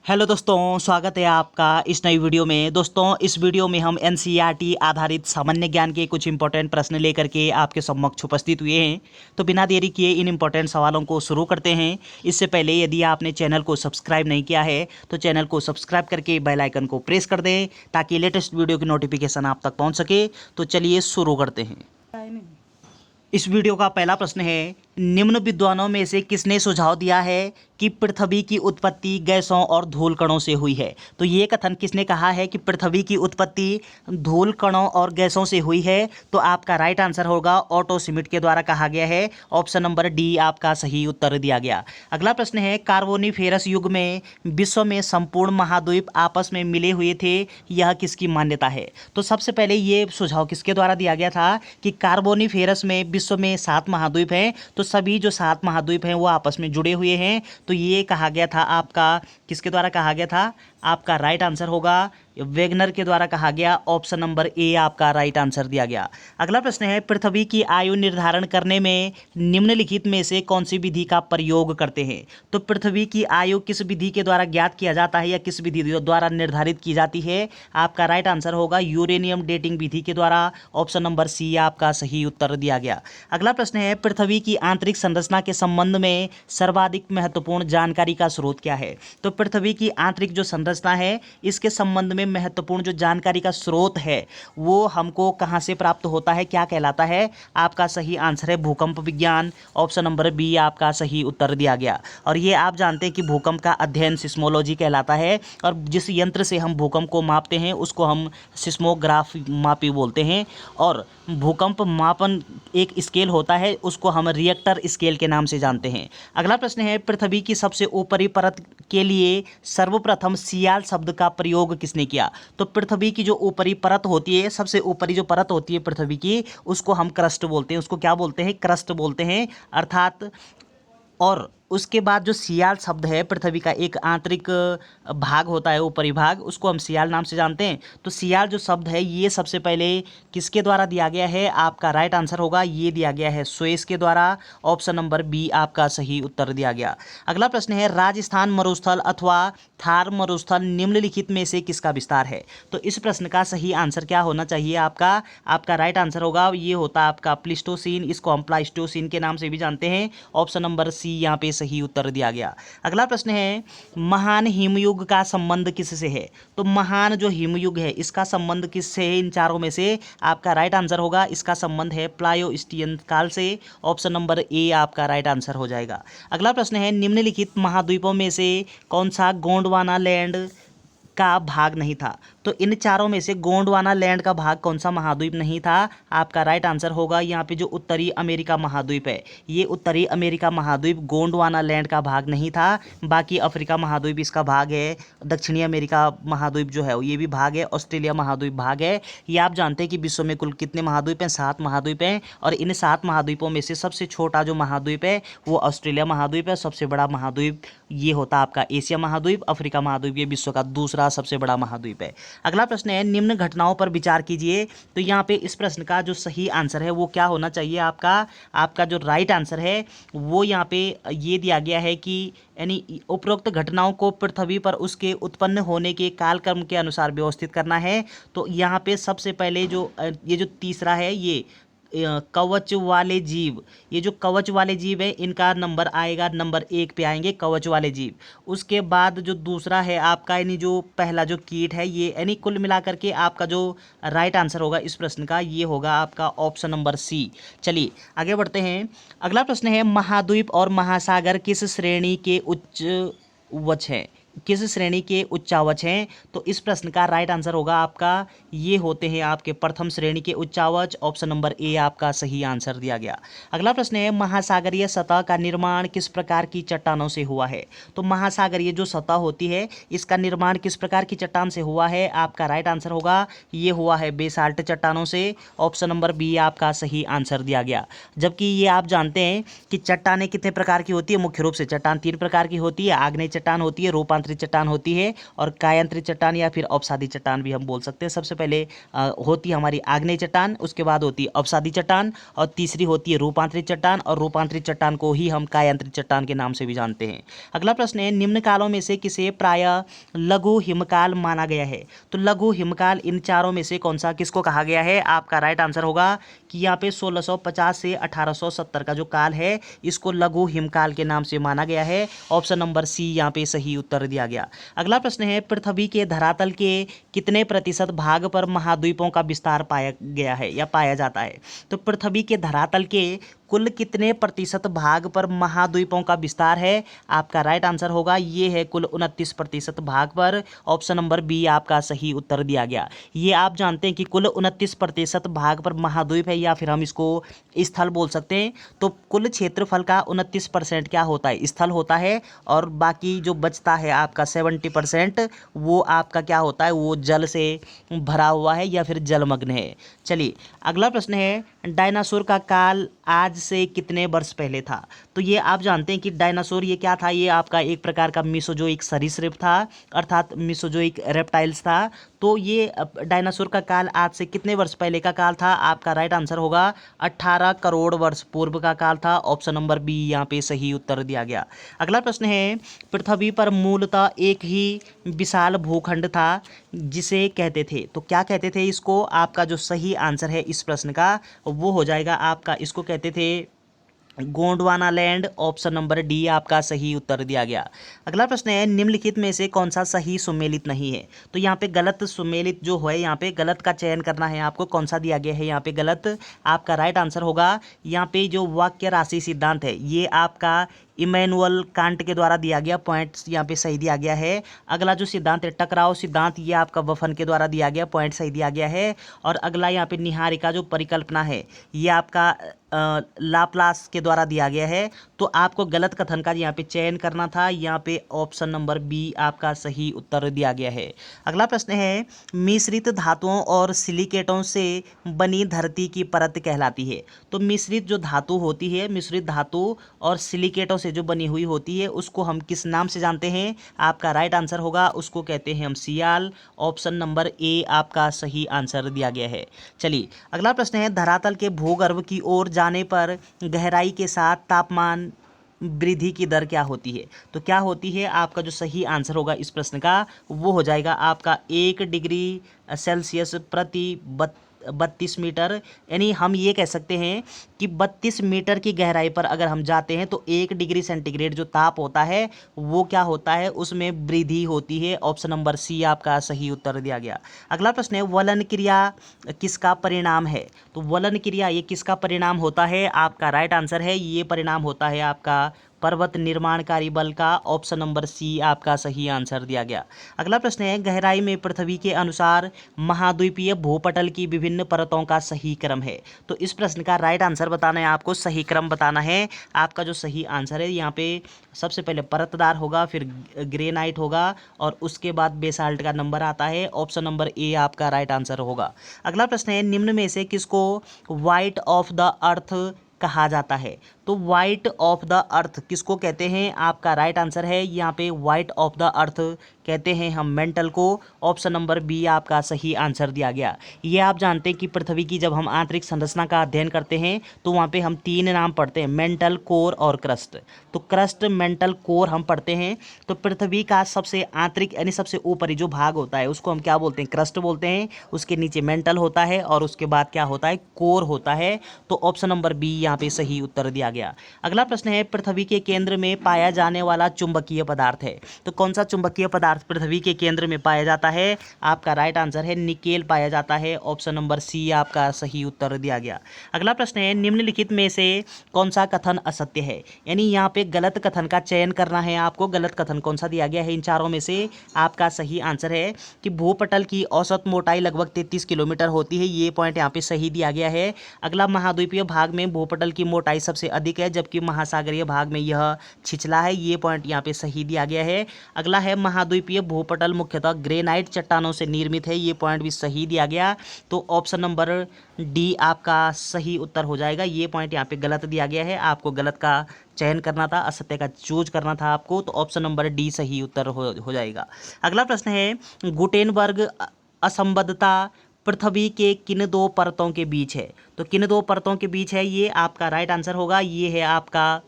Hello दोस्तों, स्वागत है आपका इस नई वीडियो में। दोस्तों, इस वीडियो में हम एनसीईआरटी आधारित सामान्य ज्ञान के कुछ इंपॉर्टेंट प्रश्न लेकर के आपके समक्ष उपस्थित हुए हैं। तो बिना देरी किए इन इंपॉर्टेंट सवालों को शुरू करते हैं। इससे पहले यदि आपने चैनल को सब्सक्राइब नहीं किया है तो चैनल को सब्सक्राइब करके बेल आइकन को प्रेस कर दें ताकि लेटेस्ट वीडियो की नोटिफिकेशन आप तक पहुँच सके। तो चलिए शुरू करते हैं। इस वीडियो का पहला प्रश्न है, निम्न विद्वानों में से किसने सुझाव दिया है कि पृथ्वी की उत्पत्ति गैसों और धूल कणों से हुई है। तो ये कथन किसने कहा है कि पृथ्वी की उत्पत्ति धूल कणों और गैसों से हुई है। तो आपका राइट आंसर होगा ऑटो स्मिथ के द्वारा कहा गया है। ऑप्शन नंबर डी आपका सही उत्तर दिया गया। अगला प्रश्न है, कार्बोनिफेरस युग में विश्व में संपूर्ण महाद्वीप आपस में मिले हुए थे, यह किसकी मान्यता है। तो सबसे पहले ये सुझाव किसके द्वारा दिया गया था कि कार्बोनिफेरस में विश्व में 7 महाद्वीप हैं, तो सभी जो 7 महाद्वीप हैं वो आपस में जुड़े हुए हैं। तो ये कहा गया था आपका, किसके द्वारा कहा गया था, आपका राइट आंसर होगा वेगनर के द्वारा कहा गया। ऑप्शन नंबर ए आपका राइट आंसर दिया गया। अगला प्रश्न है, पृथ्वी की आयु निर्धारण करने में निम्नलिखित में से कौन सी विधि का प्रयोग करते हैं। तो पृथ्वी की आयु किस विधि के द्वारा ज्ञात किया जाता है या किस विधि द्वारा निर्धारित की जाती है। आपका राइट आंसर होगा यूरेनियम डेटिंग विधि के द्वारा। ऑप्शन नंबर सी आपका सही उत्तर दिया गया। अगला प्रश्न है, पृथ्वी की आंतरिक संरचना के संबंध में सर्वाधिक महत्वपूर्ण जानकारी का स्रोत क्या है। तो पृथ्वी की आंतरिक जो संरचना है इसके संबंध में महत्वपूर्ण जो जानकारी का स्रोत है वो हमको कहां से प्राप्त होता है, क्या कहलाता है। आपका सही आंसर है भूकंप विज्ञान। ऑप्शन नंबर बी आपका सही उत्तर दिया गया। और ये आप जानते हैं कि भूकंप का अध्ययन सिस्मोलॉजी कहलाता है और जिस यंत्र से हम भूकंप को मापते हैं उसको हम सिस्मोग्राफ मापी बोलते हैं। और भूकंप मापन एक स्केल होता है, उसको हम रिएक्टर स्केल के नाम से जानते हैं। अगला प्रश्न है, पृथ्वी की सबसे ऊपरी परत के लिए सर्वप्रथम सियाल शब्द का प्रयोग किसने किया। तो पृथ्वी की जो ऊपरी परत होती है, सबसे ऊपरी जो परत होती है पृथ्वी की, उसको हम क्रस्ट बोलते हैं। उसको क्या बोलते हैं, क्रस्ट बोलते हैं अर्थात। और उसके बाद जो सियाल शब्द है, पृथ्वी का एक आंतरिक भाग होता है, ऊपरी भाग, उसको हम सियाल नाम से जानते हैं। तो सियाल जो शब्द है ये सबसे पहले किसके द्वारा दिया गया है। आपका राइट आंसर होगा ये दिया गया है स्वेस के द्वारा। ऑप्शन नंबर बी आपका सही उत्तर दिया गया। अगला प्रश्न है, राजस्थान मरुस्थल अथवा थार मरुस्थल निम्नलिखित में से किसका विस्तार है। तो इस प्रश्न का सही आंसर क्या होना चाहिए आपका राइट आंसर होगा ये होता आपका प्लीस्टोसीन। इसको हम प्लाइस्टोसीन के नाम से भी जानते हैं। ऑप्शन नंबर सी यहाँ पे सही उत्तर दिया गया। अगला प्रश्न है, महान हिमयुग का संबंध किससे है। तो महान जो हिमयुग है इसका संबंध किससे है, इन चारों में से। आपका राइट आंसर होगा इसका संबंध है प्लायोस्टियन काल से। ऑप्शन नंबर ए आपका राइट आंसर हो जाएगा। अगला प्रश्न है, निम्नलिखित महाद्वीपों में से कौन सा गोंडवाना लैंड का भाग नहीं था। तो इन चारों में से गोंडवाना लैंड का भाग कौन सा महाद्वीप नहीं था। आपका राइट आंसर होगा यहाँ पे जो उत्तरी अमेरिका महाद्वीप है, ये उत्तरी अमेरिका महाद्वीप गोंडवाना लैंड का भाग नहीं था। बाकी अफ्रीका महाद्वीप इसका भाग है, दक्षिणी अमेरिका महाद्वीप जो है ये भी भाग है, ऑस्ट्रेलिया महाद्वीप भाग है। ये आप जानते हैं कि विश्व में कुल कितने महाद्वीप हैं, 7 महाद्वीप हैं। और इन 7 महाद्वीपों में से सबसे छोटा जो महाद्वीप है वो ऑस्ट्रेलिया महाद्वीप है। सबसे बड़ा महाद्वीप ये होता आपका एशिया महाद्वीप। अफ्रीका महाद्वीप ये विश्व का दूसरा सबसे बड़ा महाद्वीप है। अगला प्रश्न है, निम्न घटनाओं पर विचार कीजिए। तो यहाँ पे इस प्रश्न का जो सही आंसर है वो क्या होना चाहिए। आपका जो राइट आंसर है वो यहाँ पे ये दिया गया है कि यानी उपरोक्त घटनाओं को पृथ्वी पर उसके उत्पन्न होने के कालक्रम के अनुसार व्यवस्थित करना है। तो यहाँ पे सबसे पहले जो ये जो तीसरा है, ये कवच वाले जीव, ये जो कवच वाले जीव है इनका नंबर आएगा, नंबर 1 पे आएंगे कवच वाले जीव। उसके बाद जो दूसरा है आपका, यानी जो पहला जो कीट है ये, यानी कुल मिलाकर के आपका जो राइट आंसर होगा इस प्रश्न का ये होगा आपका ऑप्शन नंबर सी। चलिए आगे बढ़ते हैं। अगला प्रश्न है, महाद्वीप और महासागर किस श्रेणी के उच्चवच हैं, किस श्रेणी के उच्चावच हैं। तो इस प्रश्न का राइट आंसर होगा आपका ये होते हैं आपके प्रथम श्रेणी के उच्चावच। ऑप्शन नंबर ए आपका सही आंसर दिया गया। अगला प्रश्न है, महासागरीय सतह का निर्माण किस प्रकार की चट्टानों से हुआ है। तो महासागरीय जो सतह होती है इसका निर्माण किस प्रकार की चट्टान से हुआ है। आपका राइट आंसर होगा ये हुआ है बेसाल्ट चट्टानों से। ऑप्शन नंबर बी आपका सही आंसर दिया गया। जबकि ये आप जानते हैं कि चट्टानें कितने प्रकार की होती है, मुख्य रूप से चट्टान 3 प्रकार की होती है। आग्नेय चट्टान होती है, रूपांतरित रूपांतरित चट्टान होती है और कायांतरित चट्टान या फिर अवसादी चट्टान भी हम बोल सकते हैं। सबसे पहले होती है हमारी आग्नेय चट्टान, उसके बाद होती है अवसादी चट्टान और तीसरी होती है रूपांतरित चट्टान, और रूपांतरित चट्टान को ही हम कायांतरित चट्टान के नाम से भी जानते हैं। अगला प्रश्न है, निम्न कालों में से किसे प्रायः लघु हिमकाल माना गया है? तो लघु हिमकाल इन चारों में से कौन सा किसको कहा गया है? आपका राइट आंसर होगा कि यहाँ पे 1650 से 1870 का जो काल है इसको लघु हिमकाल के नाम से माना गया है। ऑप्शन नंबर सी यहाँ पे सही उत्तर दिया गया। अगला प्रश्न है, पृथ्वी के धरातल के कितने प्रतिशत भाग पर महाद्वीपों का विस्तार पाया गया है या पाया जाता है? तो पृथ्वी के धरातल के कुल कितने प्रतिशत भाग पर महाद्वीपों का विस्तार है? आपका राइट आंसर होगा ये है कुल 29% भाग पर। ऑप्शन नंबर बी आपका सही उत्तर दिया गया। ये आप जानते हैं कि कुल 29% भाग पर महाद्वीप है या फिर हम इसको स्थल बोल सकते हैं। तो कुल क्षेत्रफल का 29% क्या होता है? स्थल होता है, और बाकी जो बचता है आपका 70% वो आपका क्या होता है? वो जल से भरा हुआ है या फिर जलमग्न है। चलिए अगला प्रश्न है, डायनासोर का काल आज से कितने वर्ष पहले था? तो ये आप जानते हैं कि डायनासोर ये क्या था? ये आपका एक प्रकार का मीसोजोइक सरीसृप था, अर्थात मीसोजोइक रेप्टाइल्स था। तो ये डायनासोर का काल आज से कितने वर्ष पहले का काल था? आपका राइट आंसर होगा 18 करोड़ वर्ष पूर्व का काल था। ऑप्शन नंबर बी यहाँ पे सही उत्तर दिया गया। अगला प्रश्न है, पृथ्वी पर मूलतः एक ही विशाल भूखंड था जिसे कहते थे, तो क्या कहते थे इसको? आपका जो सही आंसर है इस प्रश्न का वो हो जाएगा आपका, इसको कहते थे Gondwana land. Option number D आपका सही उत्तर दिया गया। अगला प्रश्न है, निम्नलिखित में से कौन सा सही सुमेलित नहीं है? तो यहाँ पे गलत सुमेलित जो है, यहाँ पे गलत का चयन करना है आपको। कौन सा दिया गया है यहाँ पे गलत? आपका राइट आंसर होगा यहाँ पे जो वाक्य राशि सिद्धांत है ये आपका इमैनुअल कांट के द्वारा दिया गया। पॉइंट्स यहाँ पे सही दिया गया है। अगला जो सिद्धांत है टकराव सिद्धांत, ये आपका वफन के द्वारा दिया गया, पॉइंट सही दिया गया है। और अगला यहाँ पे निहारिका जो परिकल्पना है ये आपका लाप्लास के द्वारा दिया गया है। तो आपको गलत कथन का यहाँ पे चयन करना था। यहाँ पे ऑप्शन नंबर बी आपका सही उत्तर दिया गया है। अगला प्रश्न है, मिश्रित धातुओं और सिलिकेटों से बनी धरती की परत कहलाती है? तो मिश्रित जो धातु होती है, मिश्रित धातु और सिलिकेटों से जो बनी हुई होती है उसको हम किस नाम से जानते हैं? आपका राइट आंसर होगा उसको कहते हैं हम सियाल। ऑप्शन नंबर ए आपका सही आंसर दिया गया है। चलिए अगला प्रश्न है, धरातल के भूगर्भ की ओर जाने पर गहराई के साथ तापमान वृद्धि की दर क्या होती है? तो क्या होती है? आपका जो सही आंसर होगा इस प्रश्न का वो हो जाएगा आपका 1 डिग्री सेल्सियस प्रति 32 मीटर। यानी हम ये कह सकते हैं कि 32 मीटर की गहराई पर अगर हम जाते हैं तो 1 डिग्री सेंटीग्रेड जो ताप होता है वो क्या होता है? उसमें वृद्धि होती है। ऑप्शन नंबर सी आपका सही उत्तर दिया गया। अगला प्रश्न है, वलन क्रिया किसका परिणाम है? तो वलन क्रिया ये किसका परिणाम होता है? आपका राइट आंसर है ये परिणाम होता है आपका पर्वत निर्माणकारी बल का। ऑप्शन नंबर सी आपका सही आंसर दिया गया। अगला प्रश्न है, गहराई में पृथ्वी के अनुसार महाद्वीपीय भूपटल की विभिन्न परतों का सही क्रम है? तो इस प्रश्न का राइट आंसर बताना है आपको, सही क्रम बताना है। आपका जो सही आंसर है यहाँ पे सबसे पहले परतदार होगा, फिर ग्रेनाइट होगा और उसके बाद बेसाल्ट का नंबर आता है। ऑप्शन नंबर ए आपका राइट आंसर होगा। अगला प्रश्न है, निम्न में से किसको वाइट ऑफ द अर्थ कहा जाता है? तो वाइट ऑफ द अर्थ किसको कहते हैं? आपका राइट आंसर है यहाँ पे वाइट ऑफ द अर्थ कहते हैं हम मेंटल को। ऑप्शन नंबर बी आपका सही आंसर दिया गया। ये आप जानते हैं कि पृथ्वी की जब हम आंतरिक संरचना का अध्ययन करते हैं तो वहाँ पे हम 3 नाम पढ़ते हैं, मेंटल, कोर और क्रस्ट। तो क्रस्ट, मेंटल, कोर हम पढ़ते हैं। तो पृथ्वी का सबसे आंतरिक यानी सबसे ऊपरी जो भाग होता है उसको हम क्या बोलते हैं? क्रस्ट बोलते हैं। उसके नीचे मेंटल होता है और उसके बाद क्या होता है? कोर होता है। तो ऑप्शन नंबर बी यहाँ पे सही उत्तर दिया गया। अगला प्रश्न है, पृथ्वी के केंद्र में पाया जाने वाला चुंबकीय पदार्थ है? तो कौन सा चुंबकीय पदार्थ पृथ्वी के केंद्र में पाया जाता है? आपका राइट आंसर है निकेल पाया जाता है। ऑप्शन नंबर सी आपका सही उत्तर दिया गया। अगला प्रश्न है, निम्नलिखित में से कौन सा कथन असत्य है? यानी यहाँ पे गलत कथन का चयन करना है आपको। गलत कथन कौन सा दिया गया है इन चारों में से? आपका सही आंसर है कि भूपटल की औसत मोटाई लगभग 33 किलोमीटर होती है। ये पॉइंट यहाँ पे सही दिया गया है। अगला, महाद्वीपीय भाग में भूपटल भूपटल की मोटाई सबसे अधिक है, जबकि महासागरीय भाग में यह छिछला है। ये पॉइंट यहाँ पे सही दिया गया है। अगला है महाद्वीपीय भूपटल मुख्यतः ग्रेनाइट चट्टानों से निर्मित है। ये पॉइंट भी सही दिया गया। तो ऑप्शन नंबर डी आपका सही उत्तर हो जाएगा। ये पॉइंट यहाँ पे गलत दिया गया है, आपको गलत का चयन करना था, असत्य का चूज करना था आपको। तो ऑप्शन नंबर डी सही उत्तर हो जाएगा। अगला प्रश्न है, गुटेनबर्ग असंबद्धता पृथ्वी के किन दो परतों के बीच है? तो किन दो परतों के बीच है, ये आपका राइट आंसर होगा। ये है आपका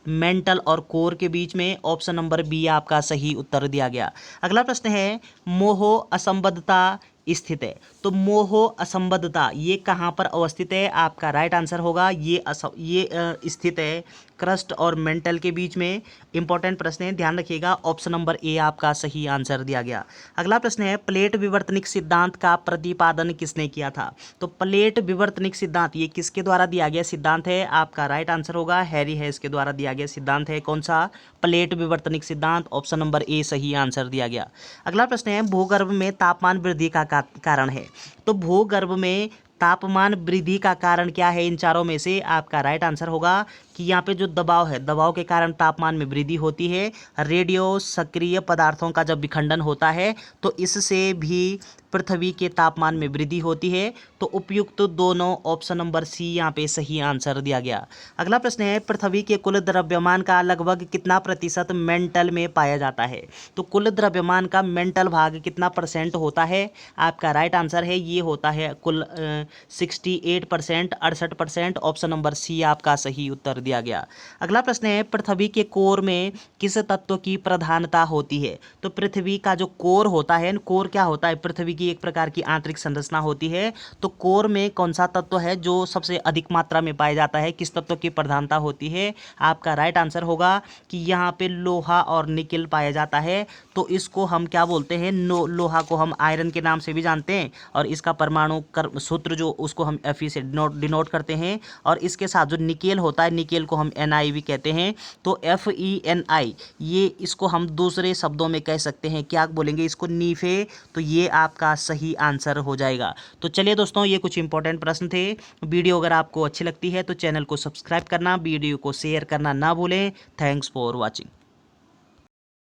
मेंटल और कोर के बीच में। ऑप्शन नंबर बी आपका सही उत्तर दिया गया। अगला प्रश्न है, मोह असंबद्धता स्थित है। तो मोह असंबद्धता ये कहाँ पर अवस्थित है? आपका राइट आंसर होगा ये स्थित है क्रस्ट और मेंटल के बीच में। इंपॉर्टेंट प्रश्न है, ध्यान रखिएगा। ऑप्शन नंबर ए आपका सही आंसर दिया गया। अगला प्रश्न है, प्लेट विवर्तनिक सिद्धांत का प्रतिपादन किसने किया था? तो प्लेट विवर्तनिक सिद्धांत ये किसके द्वारा दिया गया सिद्धांत है? आपका राइट आंसर होगा हैरी हेस के द्वारा दिया गया सिद्धांत है। कौन सा? प्लेट विवर्तनिक सिद्धांत। ऑप्शन नंबर ए सही आंसर दिया गया। अगला प्रश्न है, भूगर्भ में तापमान वृद्धि का कारण है। तो भूगर्भ में तापमान वृद्धि का कारण क्या है? इन चारों में से आपका राइट आंसर होगा कि यहाँ पे जो दबाव है, दबाव के कारण तापमान में वृद्धि होती है। रेडियो सक्रिय पदार्थों का जब विखंडन होता है तो इससे भी पृथ्वी के तापमान में वृद्धि होती है। तो उपयुक्त दोनों ऑप्शन नंबर सी यहाँ पे सही आंसर दिया गया। अगला प्रश्न है, पृथ्वी के कुल द्रव्यमान का लगभग कितना प्रतिशत मेंटल में पाया जाता है? तो कुल द्रव्यमान का मेंटल भाग कितना परसेंट होता है? आपका राइट आंसर है ये होता है कुल 68%, 68%। ऑप्शन नंबर सी आपका सही उत्तर दिया गया। अगला प्रश्न है, पृथ्वी के कोर में किस तत्व की प्रधानता होती है? तो पृथ्वी का जो कोर होता है, कोर क्या होता है? पृथ्वी की एक प्रकार की आंतरिक संरचना होती है। तो कोर में कौन सा तत्व है जो सबसे अधिक मात्रा में पाया जाता है? किस तत्व की प्रधानता होती है? आपका राइट आंसर होगा कि यहाँ पे लोहा और निकेल पाया जाता है। तो इसको हम क्या बोलते हैं? लोहा को हम आयरन के नाम से भी जानते हैं, और इसका परमाणु सूत्र जो उसको हम Fe से डिनोट करते हैं। और इसके साथ जो निकेल होता है, निकेल को हम Ni भी कहते हैं। तो FeNi ये इसको हम दूसरे शब्दों में कह सकते हैं, क्या बोलेंगे इसको? नीफे। तो ये आपका सही आंसर हो जाएगा। तो चलिए दोस्तों, ये कुछ इंपॉर्टेंट प्रश्न थे। वीडियो अगर आपको अच्छी लगती है तो चैनल को सब्सक्राइब करना, वीडियो को शेयर करना ना भूलें। Thanks for watching.